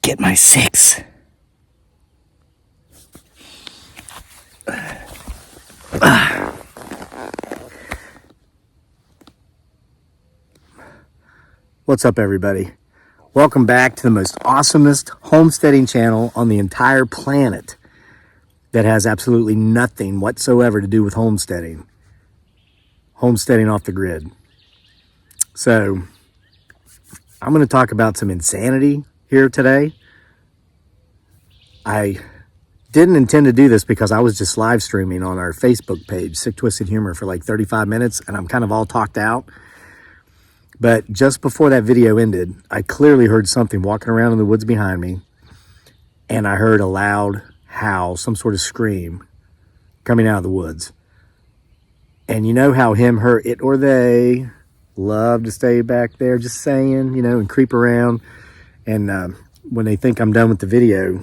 get my 6. What's up, everybody? Welcome back to the most awesomest homesteading channel on the entire planet that has absolutely nothing whatsoever to do with homesteading. Homesteading off the grid. So, I'm going to talk about some insanity here today. I didn't intend to do this because I was just live streaming on our Facebook page, Sick Twisted Humor, for like 35 minutes, and I'm kind of all talked out. But just before that video ended, I clearly heard something walking around in the woods behind me, and I heard a loud howl, some sort of scream coming out of the woods. And you know how him, her, it, or they love to stay back there just saying, you know, and creep around. And when they think I'm done with the video,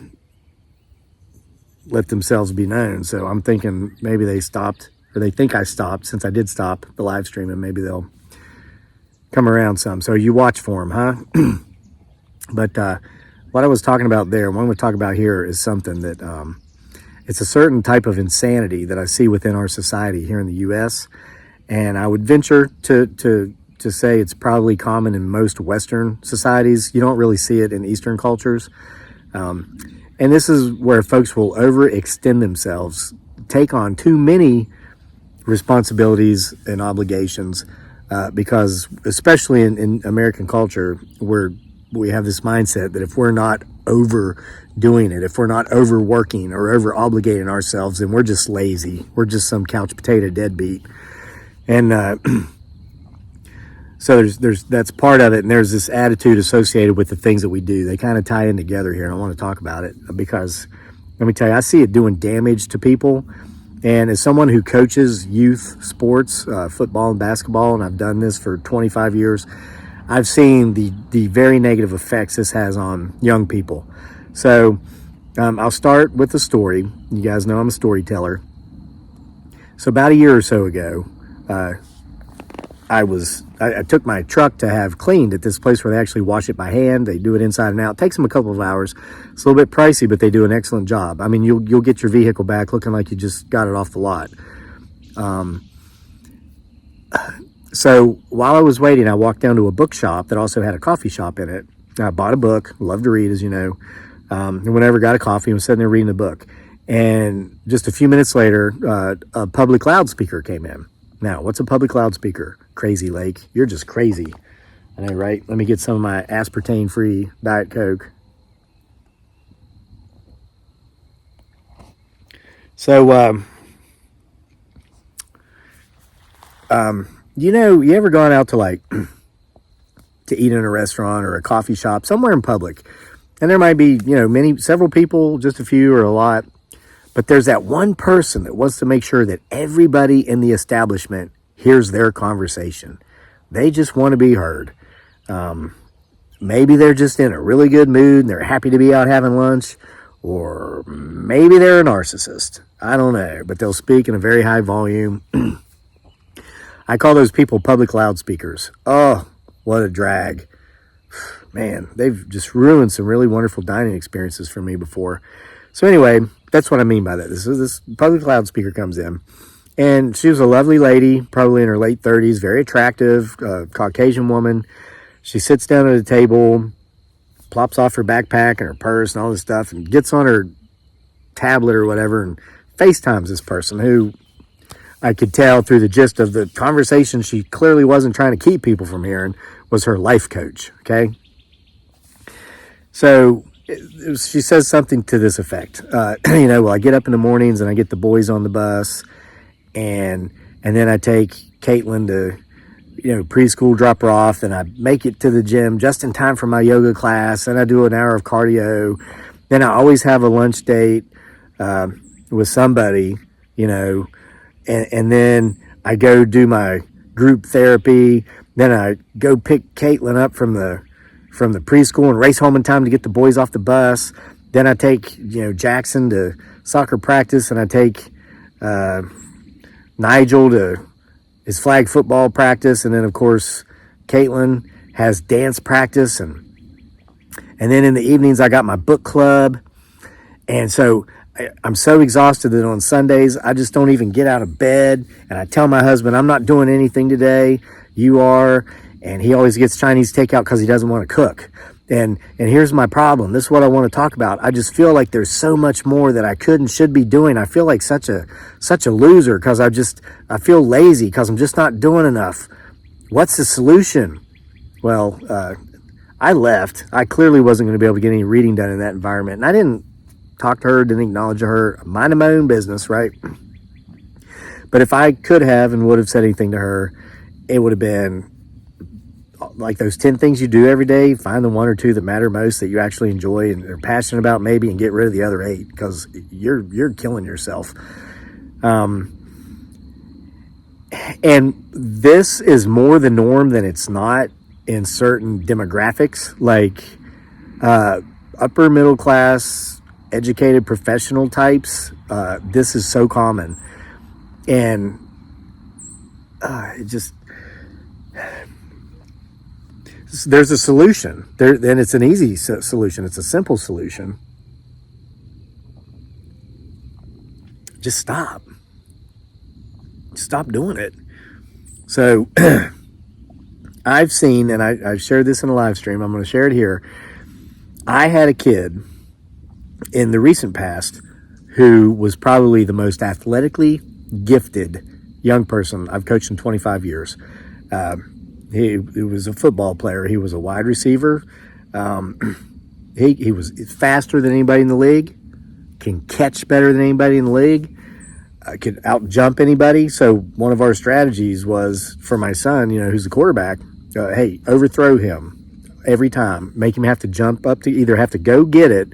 let themselves be known. So I'm thinking maybe they stopped, or they think I stopped since I did stop the live stream, and maybe they'll come around some. So you watch for them, huh? But what I was talking about there, what I'm going to talk about here is something that it's a certain type of insanity that I see within our society here in the U.S. And I would venture to say it's probably common in most Western societies. You don't really see it in Eastern cultures. And this is where folks will overextend themselves, take on too many responsibilities and obligations, because especially in American culture, we have this mindset that if we're not overdoing it, if we're not overworking or over obligating ourselves, then we're just lazy. We're just some couch potato deadbeat. And so that's part of it. And there's this attitude associated with the things that we do. They kind of tie in together here, and I want to talk about it because, let me tell you, I see it doing damage to people. And as someone who coaches youth sports, football and basketball, and I've done this for 25 years, I've seen the very negative effects this has on young people. So I'll start with a story. You guys know I'm a storyteller. So about a year or so ago, I took my truck to have cleaned at this place where they actually wash it by hand. They do it inside and out. It takes them a couple of hours. It's a little bit pricey, but they do an excellent job. I mean, you'll get your vehicle back looking like you just got it off the lot. So while I was waiting, I walked down to a bookshop that also had a coffee shop in it. I bought a book, love to read, as you know. And whenever I got a coffee, I was sitting there reading the book. And just a few minutes later, a public loudspeaker came in. Now, what's a public loudspeaker? Crazy Lake. You're just crazy. I know, right? Let me get some of my aspartame-free Diet Coke. So, you know, you ever gone out to to eat in a restaurant or a coffee shop, somewhere in public, and there might be, you know, several people, just a few or a lot, but there's that one person that wants to make sure that everybody in the establishment hears their conversation. They just want to be heard. Maybe they're just in a really good mood and they're happy to be out having lunch, or maybe they're a narcissist. I don't know, but they'll speak in a very high volume. I call those people public loudspeakers. Oh, what a drag. Man, they've just ruined some really wonderful dining experiences for me before. So anyway, that's what I mean by that. This public loudspeaker comes in, and she was a lovely lady, probably in her late 30s, very attractive, Caucasian woman. She sits down at a table, plops off her backpack and her purse and all this stuff, and gets on her tablet or whatever and FaceTimes this person who I could tell through the gist of the conversation she clearly wasn't trying to keep people from hearing was her life coach, okay? So she says something to this effect. You know, well, I get up in the mornings and I get the boys on the bus, and then I take Caitlin to, you know, preschool, drop her off, and I make it to the gym just in time for my yoga class, and I do an hour of cardio. Then I always have a lunch date with somebody, you know, and then I go do my group therapy. Then I go pick Caitlin up from the preschool and race home in time to get the boys off the bus. Then I take, you know, Jackson to soccer practice, and I take Nigel to his flag football practice, and then of course Caitlin has dance practice, and And then in the evenings, I got my book club. And so I'm so exhausted that on Sundays, I just don't even get out of bed. And I tell my husband, I'm not doing anything today. You are. And he always gets Chinese takeout because he doesn't want to cook. And here's my problem. This is what I want to talk about. I just feel like there's so much more that I could and should be doing. I feel like such a loser because I feel lazy because I'm just not doing enough. What's the solution? Well, I left. I clearly wasn't going to be able to get any reading done in that environment. And I didn't talk to her, didn't acknowledge her, minding my own business, right? But if I could have and would have said anything to her, it would have been like those 10 things you do every day. Find the one or two that matter most that you actually enjoy and are passionate about, maybe, and get rid of the other 8 because you're killing yourself. And this is more the norm than it's not in certain demographics, like upper middle class, educated professional types. This is so common, and it just. There's a solution there, and it's an easy solution. It's a simple solution. Just stop doing it. So I've seen, and I've shared this in a live stream, I'm going to share it here. I had a kid in the recent past who was probably the most athletically gifted young person I've coached in 25 years. He was a football player. He was a wide receiver. He was faster than anybody in the league, can catch better than anybody in the league, could out jump anybody. So one of our strategies was for my son, who's the quarterback, hey, overthrow him every time. Make him have to jump up to either have to go get it,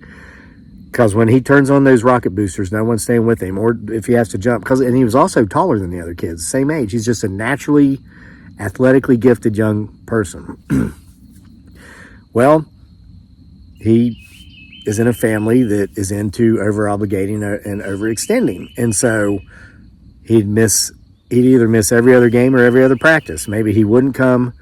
because when he turns on those rocket boosters, no one's staying with him, or if he has to jump. And he was also taller than the other kids, same age. He's just a naturally athletically gifted young person. Well, he is in a family that is into over-obligating and overextending. And so he'd either miss every other game or every other practice. Maybe he wouldn't come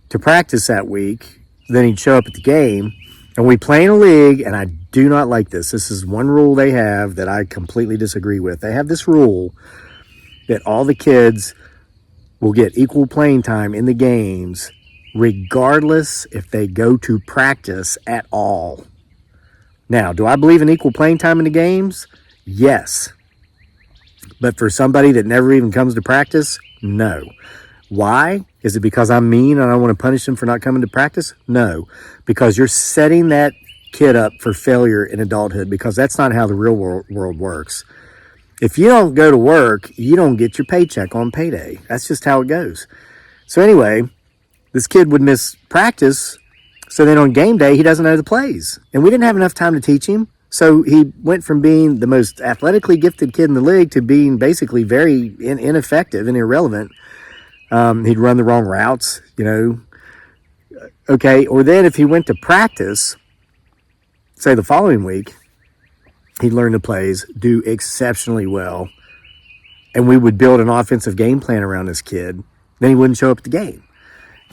to practice that week. Then he'd show up at the game. And we play in a league, and I do not like this. This is one rule they have that I completely disagree with. They have this rule that all the kids will get equal playing time in the games, regardless if they go to practice at all. Now, do I believe in equal playing time in the games? Yes. But for somebody that never even comes to practice, no. Why? Is it because I'm mean and I want to punish them for not coming to practice? No. Because you're setting that kid up for failure in adulthood, because that's not how the real world works. If you don't go to work, you don't get your paycheck on payday. That's just how it goes. So anyway, this kid would miss practice, so then on game day, he doesn't know the plays. And we didn't have enough time to teach him. So he went from being the most athletically gifted kid in the league to being basically very ineffective and irrelevant. He'd run the wrong routes, Okay, or then if he went to practice, say the following week, he'd learn the plays, do exceptionally well, and we would build an offensive game plan around this kid. Then he wouldn't show up at the game.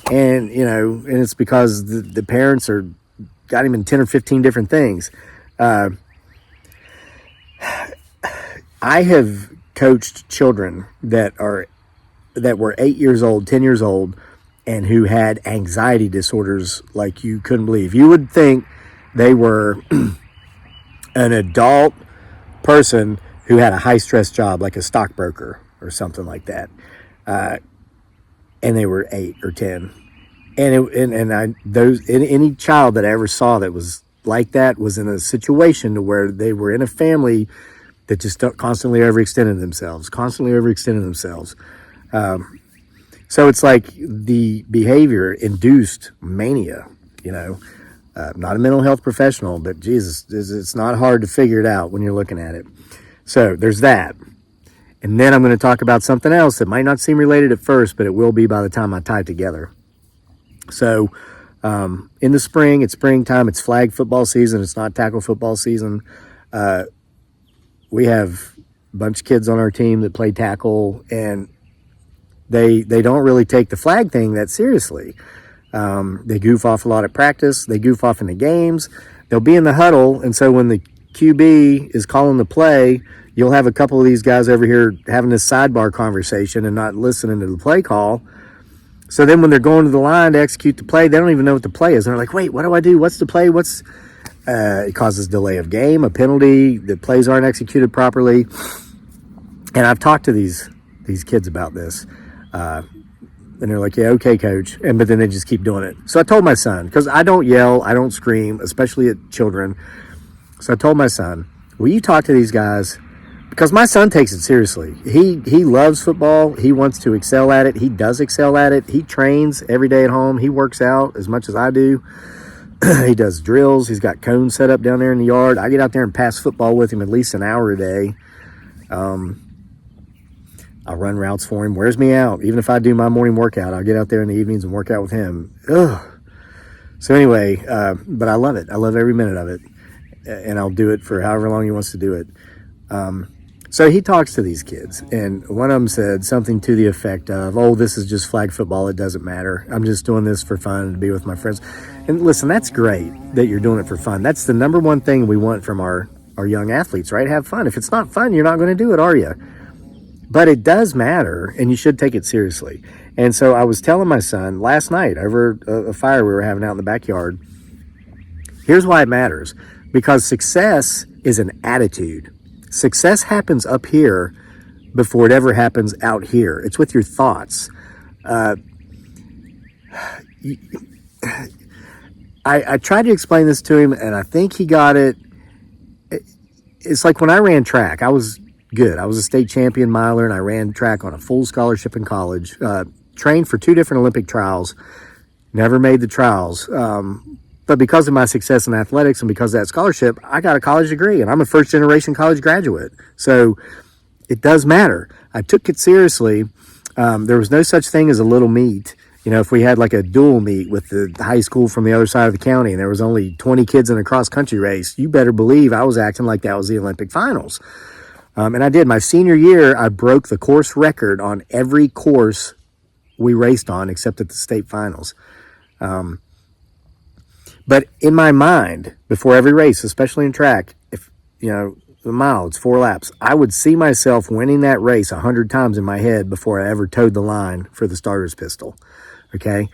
And, and it's because the parents got him in 10 or 15 different things. I have coached children that were 8 years old, 10 years old, and who had anxiety disorders like you couldn't believe. You would think they were an adult person who had a high-stress job, like a stockbroker or something like that, and they were 8 or 10. And any child that I ever saw that was like that was in a situation to where they were in a family that just constantly overextended themselves. So it's like the behavior induced mania, not a mental health professional, but Jesus, it's not hard to figure it out when you're looking at it. So there's that. And then I'm going to talk about something else that might not seem related at first, but it will be by the time I tie it together. So in the spring, it's springtime, it's flag football season, it's not tackle football season. We have a bunch of kids on our team that play tackle, and they don't really take the flag thing that seriously. They goof off a lot at practice. They goof off in the games. They'll be in the huddle, and so when the QB is calling the play, you'll have a couple of these guys over here having this sidebar conversation and not listening to the play call. So then when they're going to the line to execute the play, they don't even know what the play is. And they're like, wait, what do I do? What's the play? It causes delay of game, a penalty, the plays aren't executed properly. And I've talked to these kids about this. And they're like, yeah, okay, coach. But then they just keep doing it. So I told my son, because I don't yell, I don't scream, especially at children. So I told my son, will you talk to these guys? Because my son takes it seriously. He loves football. He wants to excel at it. He does excel at it. He trains every day at home. He works out as much as I do. He does drills. He's got cones set up down there in the yard. I get out there and pass football with him at least an hour a day. I'll run routes for him. Wears me out. Even if I do my morning workout, I'll get out there in the evenings and work out with him. Ugh. So anyway, but I love it. I love every minute of it. And I'll do it for however long he wants to do it. So he talks to these kids, and one of them said something to the effect of, oh, this is just flag football. It doesn't matter. I'm just doing this for fun and to be with my friends. And listen, that's great that you're doing it for fun. That's the number one thing we want from our young athletes, right? Have fun. If it's not fun, you're not going to do it, are you? But it does matter, and you should take it seriously. And so I was telling my son last night over a fire we were having out in the backyard, here's why it matters. Because success is an attitude. Success happens up here before it ever happens out here. It's with your thoughts. I tried to explain this to him, and I think he got it. It's like when I ran track, I was good. I was a state champion miler, and I ran track on a full scholarship in college. Trained for 2 different Olympic trials. Never made the trials. But because of my success in athletics and because of that scholarship, I got a college degree, and I'm a first-generation college graduate. So it does matter. I took it seriously. There was no such thing as a little meet. You know, if we had like a dual meet with the high school from the other side of the county and there was only 20 kids in a cross-country race, you better believe I was acting like that was the Olympic finals. And I did. My senior year, I broke the course record on every course we raced on except at the state finals. But in my mind, before every race, especially in track, if, you know, the mile, it's 4 laps, I would see myself winning that race 100 times in my head before I ever towed the line for the starter's pistol. Okay?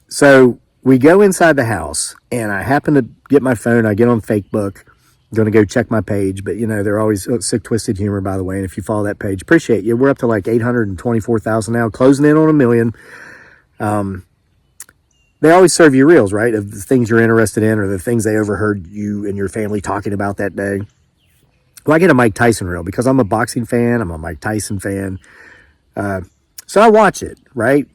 So we go inside the house, and I happen to get my phone. I get on Facebook. I'm going to go check my page. But, you know, they're always Sick Twisted Humor, by the way. And if you follow that page, appreciate you. We're up to like 824,000 now, closing in on 1 million. They always serve you reels, right, of the things you're interested in or the things they overheard you and your family talking about that day. Well, I get a Mike Tyson reel because I'm a boxing fan. I'm a Mike Tyson fan. So I watch it, right?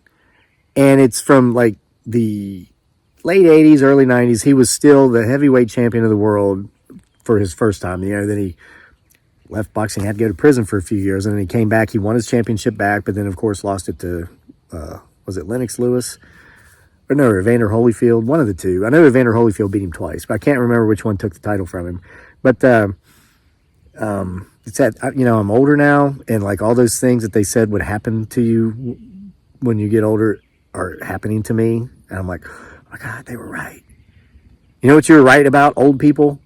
And it's from like the late 80s, early 90s. He was still the heavyweight champion of the world for his first time. You know, then he left boxing, had to go to prison for a few years, and then he came back. He won his championship back, but then, of course, lost it to, was it Lennox Lewis? Or no, Evander Holyfield, one of the two. I know Evander Holyfield beat him twice, but I can't remember which one took the title from him. But it's that, you know, I'm older now, and like all those things that they said would happen to you when you get older are happening to me. And I'm like, oh my God, they were right. You know what you were right about, old people?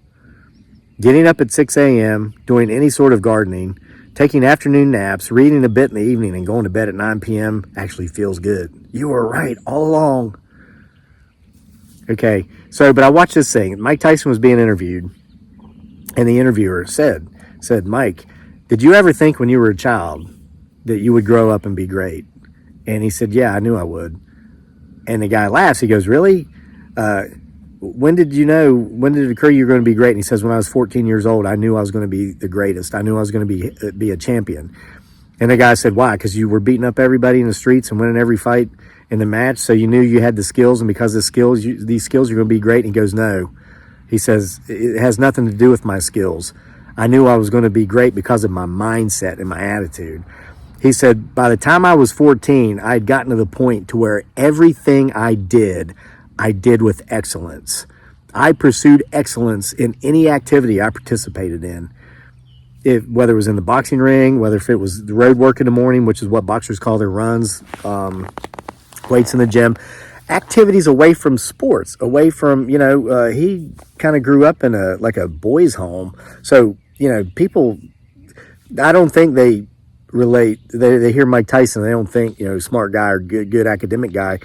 Getting up at 6 a.m., doing any sort of gardening, taking afternoon naps, reading a bit in the evening, and going to bed at 9 p.m. actually feels good. You were right all along. Okay, so, but I watched this thing. Mike Tyson was being interviewed, and the interviewer said, Mike, did you ever think when you were a child that you would grow up and be great? And he said, yeah, I knew I would. And the guy laughs. He goes, really? When did it occur you were going to be great? And he says, when I was 14 years old, I knew I was going to be the greatest. I knew I was going to be a champion. And the guy said, why? Because you were beating up everybody in the streets and winning every fight in the match, so you knew you had the skills, and because of these skills, you're going to be great. And he goes, no. He says, it has nothing to do with my skills. I knew I was going to be great because of my mindset and my attitude. He said, by the time I was 14, I had gotten to the point to where everything I did with excellence. I pursued excellence in any activity I participated in. Whether it was in the boxing ring, whether if it was the road work in the morning, which is what boxers call their runs, weights in the gym. activities away from sports, away from, he kind of grew up in a boys' home. So, people, I don't think they relate. They hear Mike Tyson, they don't think, smart guy or good academic guy.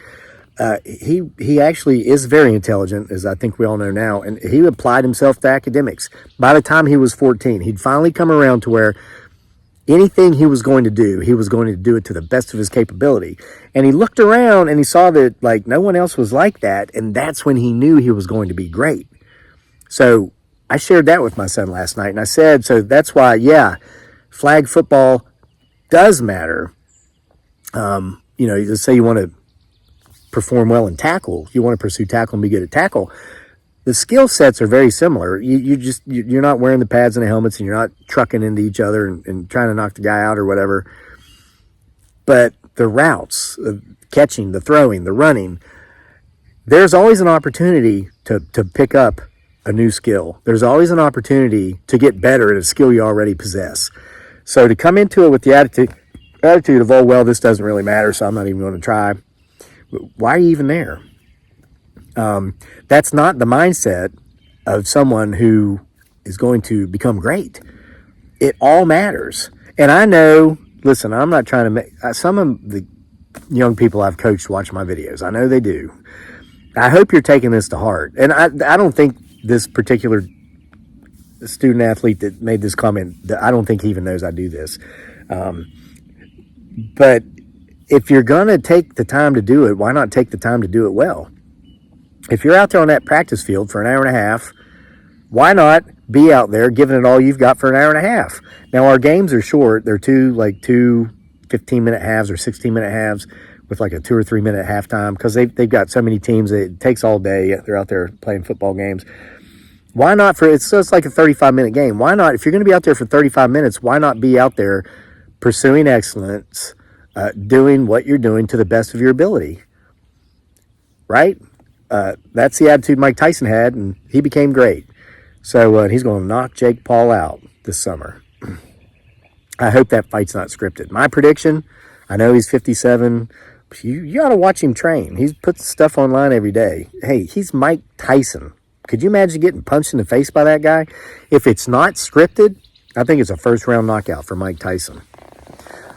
He actually is very intelligent, as I think we all know now, and he applied himself to academics. By the time he was 14, he'd finally come around to where anything he was going to do, he was going to do it to the best of his capability. And he looked around and he saw that like no one else was like that, and that's when he knew he was going to be great. So I shared that with my son last night, and I said, so that's why, yeah, flag football does matter. Let's say you want to perform well in tackle, you want to pursue tackle and be good at tackle. The skill sets are very similar. You're not wearing the pads and the helmets, and you're not trucking into each other and trying to knock the guy out or whatever. But the routes, catching, the throwing, the running, there's always an opportunity to pick up a new skill. There's always an opportunity to get better at a skill you already possess. So to come into it with the attitude of, oh, well, this doesn't really matter, so I'm not even going to try. Why are you even there? That's not the mindset of someone who is going to become great. It all matters. And I know, listen, I'm not trying to make, some of the young people I've coached watch my videos. I know they do. I hope you're taking this to heart. And I don't think this particular student athlete that made this comment, I don't think he even knows I do this. But if you're going to take the time to do it, why not take the time to do it well? If you're out there on that practice field for an hour and a half, why not be out there giving it all you've got for an hour and a half? Now, our games are short. They're two 15-minute halves or 16-minute halves with like a 2 or 3 minute halftime, because they've got so many teams. It takes all day. They're out there playing football games. Why not it's like a 35-minute game. Why not, if you're going to be out there for 35 minutes, why not be out there pursuing excellence, doing what you're doing to the best of your ability, right? That's the attitude Mike Tyson had, and he became great. So he's going to knock Jake Paul out this summer. I hope that fight's not scripted. My prediction, I know he's 57. You ought to watch him train. He's put stuff online every day. Hey, he's Mike Tyson. Could you imagine getting punched in the face by that guy? If it's not scripted, I think it's a first-round knockout for Mike Tyson.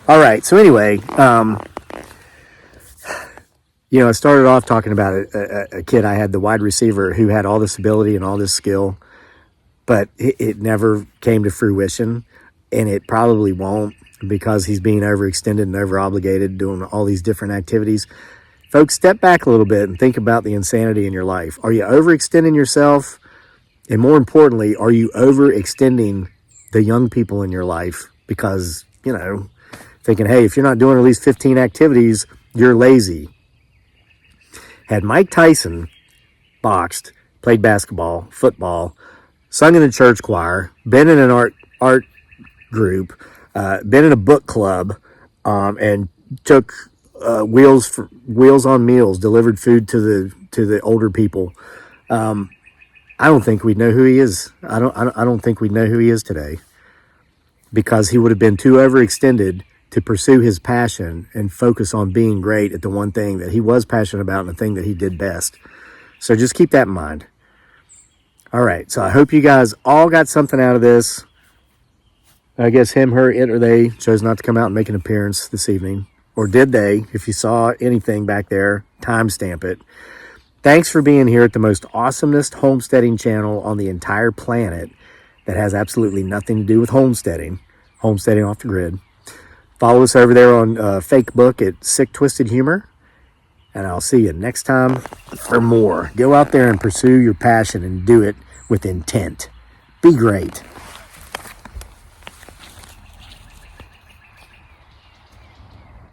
All right, so anyway, I started off talking about a kid I had, the wide receiver, who had all this ability and all this skill, but it never came to fruition, and it probably won't, because he's being overextended and over-obligated, doing all these different activities. Folks, step back a little bit and think about the insanity in your life. Are you overextending yourself? And more importantly, are you overextending the young people in your life? Because, thinking, hey, if you're not doing at least 15 activities, you're lazy. Had Mike Tyson boxed, played basketball, football, sung in a church choir, been in an art group, been in a book club, and took Wheels on Meals, delivered food to the older people, I don't think we'd know who he is. I don't think we'd know who he is today, because he would have been too overextended to pursue his passion and focus on being great at the one thing that he was passionate about and the thing that he did best. So just keep that in mind. All right, so I hope you guys all got something out of this. I guess him, her, it, or they chose not to come out and make an appearance this evening. Or did they? If you saw anything back there, timestamp it. Thanks for being here at the most awesomest homesteading channel on the entire planet that has absolutely nothing to do with homesteading off the grid. Follow us over there on Facebook at Sick Twisted Humor, and I'll see you next time for more. Go out there and pursue your passion and do it with intent. Be great.